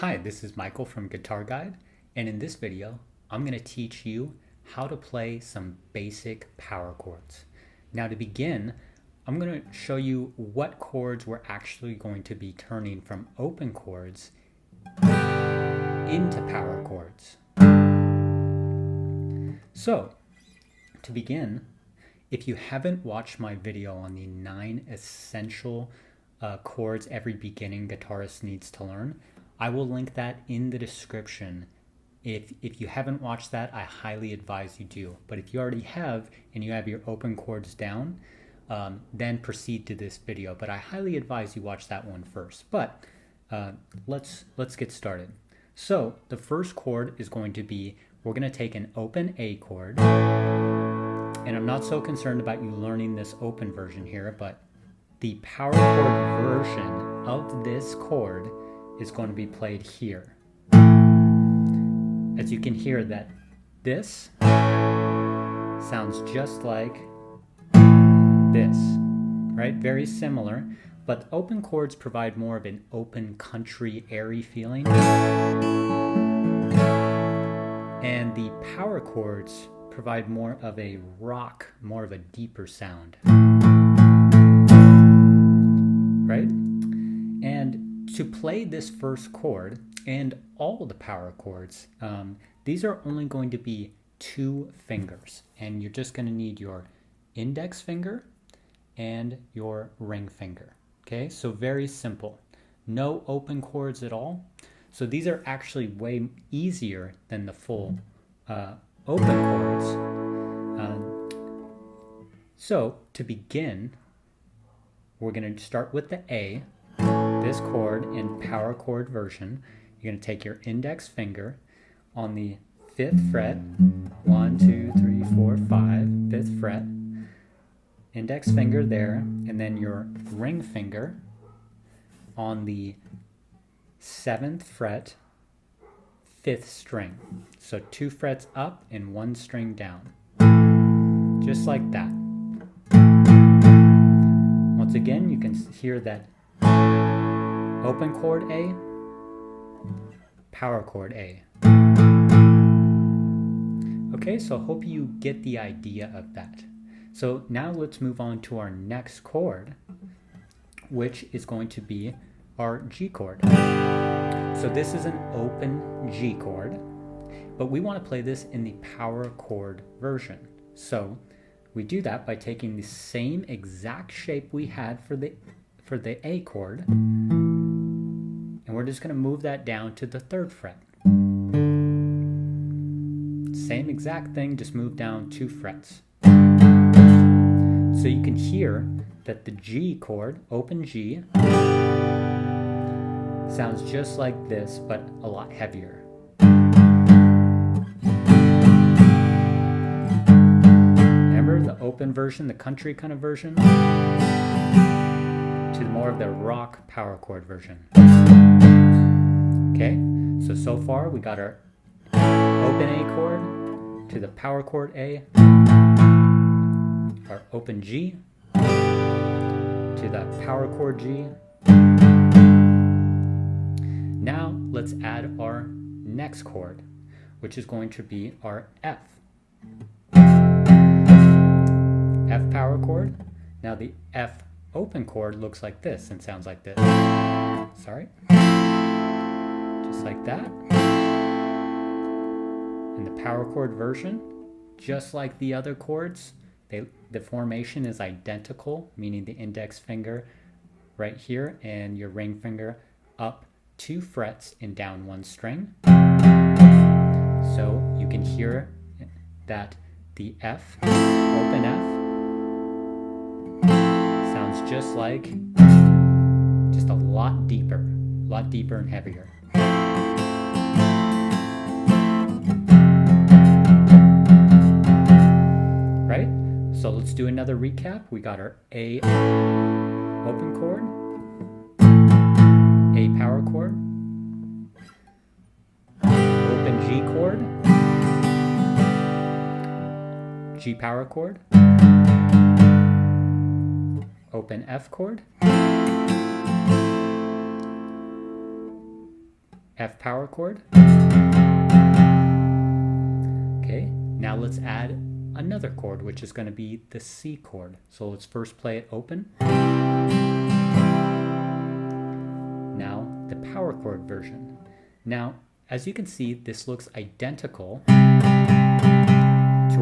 Hi, this is Michael from Guitar Guide, and in this video, I'm going to teach you how to play some basic power chords. Now to begin, I'm going to show you what chords we're actually going to be turning from open chords into power chords. So, to begin, if you haven't watched my video on the 9 essential chords every beginning guitarist needs to learn, I will link that in the description. If you haven't watched that, I highly advise you do. But if you already have and you have your open chords down, then proceed to this video. But I highly advise you watch that one first. But let's get started. So the first chord is going to be, we're going to take an open A chord. And I'm not so concerned about you learning this open version here, but the power chord version of this chord is going to be played here. As you can hear that this sounds just like this, right? Very similar, but open chords provide more of an open country airy feeling. And the power chords provide more of a rock, more of a deeper sound. Right? And to play this first chord and all the power chords, these are only going to be 2 fingers, and you're just going to need your index finger and your ring finger. Okay, so very simple. No open chords at all. So these are actually way easier than the full open chords. So to begin, we're going to start with the A. This chord in power chord version, you're going to take your index finger on the 5th fret, 1, 2, 3, 4, 5, 5th fret, index finger there, and then your ring finger on the 7th fret, 5th string. So 2 frets up and 1 string down. Just like that. Once again, you can hear that open chord A, power chord A. Okay, so I hope you get the idea of that. So now let's move on to our next chord, which is going to be our G chord. So this is an open G chord, but we want to play this in the power chord version. So we do that by taking the same exact shape we had for the A chord, and we're just going to move that down to the 3rd fret. Same exact thing, just move down 2 frets. So you can hear that the G chord, open G, sounds just like this, but a lot heavier. Remember the open version, the country kind of version, to more of the rock power chord version. Okay, so far we got our open A chord to the power chord A, our open G to the power chord G. Now let's add our next chord, which is going to be our F. F power chord. Now the F open chord looks like this and sounds like this. Sorry. Just like that. In the power chord version, just like the other chords, the formation is identical, meaning the index finger right here and your ring finger up 2 frets and down 1 string. So you can hear that the F, open F, sounds just a lot deeper and heavier. Right? So let's do another recap. We got our A open chord, A power chord, open G chord, G power chord, open F chord, F power chord. Okay, now let's add another chord, which is going to be the C chord. So let's first play it open. Now the power chord version. Now, as you can see, this looks identical to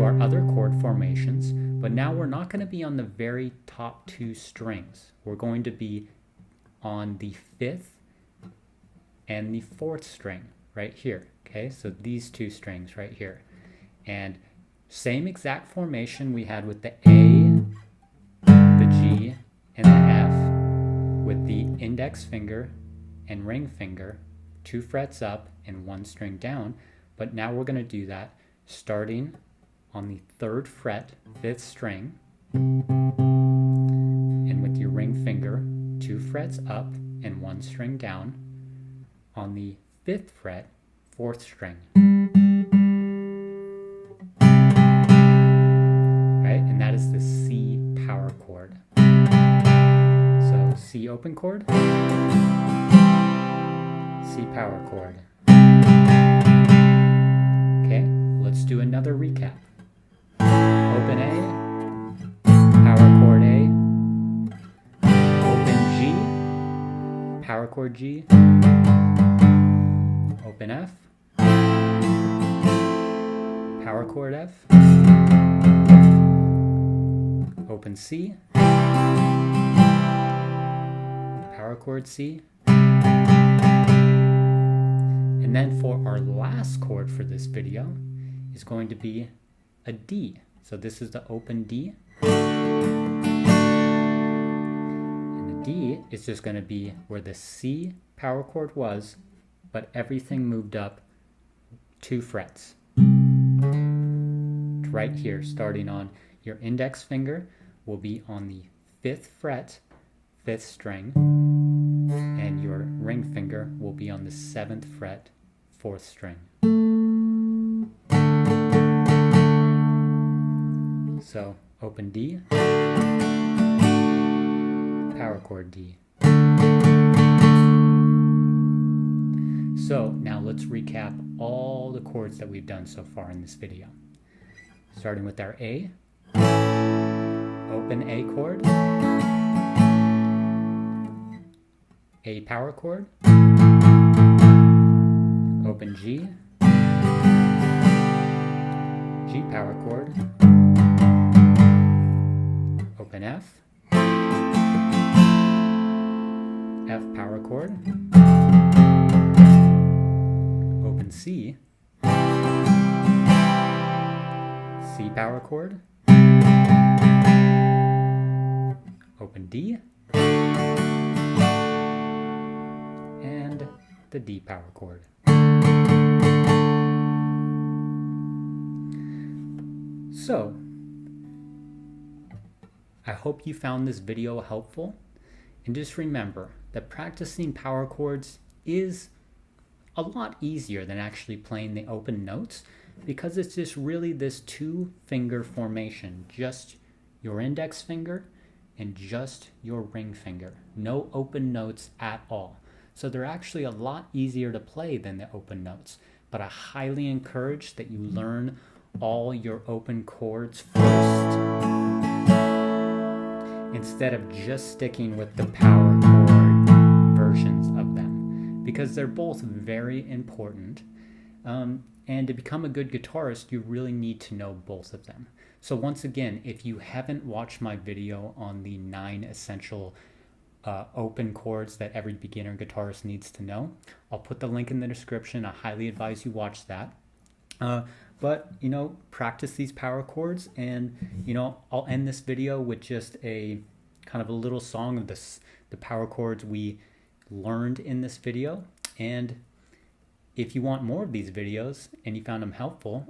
our other chord formations, but now we're not going to be on the very top two strings. We're going to be on the 5th and the 4th string right here. Okay, so these two strings right here. And same exact formation we had with the A, the G, and the F, with the index finger and ring finger, 2 frets up and 1 string down. But now we're going to do that starting on the 3rd fret, 5th string, and with your ring finger, 2 frets up and 1 string down on the 5th fret, 4th string. Right? And that is the C power chord. So C open chord, C power chord. Okay, let's do another recap. Open A, power chord A, open G, power chord G, open F, power chord F, open C, power chord C, and then for our last chord for this video is going to be a D. So this is the open D. And the D is just going to be where the C power chord was, but everything moved up 2 frets. Right here, starting on your index finger will be on the 5th fret, 5th string, and your ring finger will be on the 7th fret, 4th string. So open D, power chord D. So now let's recap all the chords that we've done so far in this video. Starting with our A, open A chord, A power chord, open G, G power chord, open F, F power chord, open C, C power chord, open D, and the D power chord. So, I hope you found this video helpful, and just remember that practicing power chords is a lot easier than actually playing the open notes, because it's just really this 2-finger formation, just your index finger and just your ring finger. No open notes at all. So they're actually a lot easier to play than the open notes, but I highly encourage that you learn all your open chords first, instead of just sticking with the power chord versions of them, because they're both very important. And to become a good guitarist, you really need to know both of them. So once again, if you haven't watched my video on the 9 essential open chords that every beginner guitarist needs to know, I'll put the link in the description. I highly advise you watch that. But, practice these power chords, and, I'll end this video with just a kind of a little song of the power chords we learned in this video. And if you want more of these videos and you found them helpful,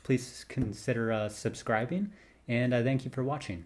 please consider subscribing, and I thank you for watching.